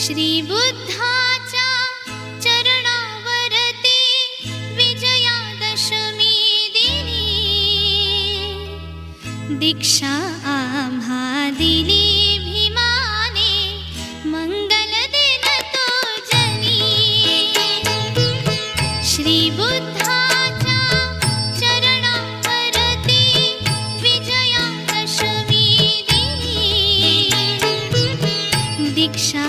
श्री बुद्धाच्या चरणावरती विजयादशमी दिनी दीक्षा आम्हा दिली भीमाने मंगल दिन तो जनी श्री बुद्धाच्या चरणावरती विजयादशमी दिनी दीक्षा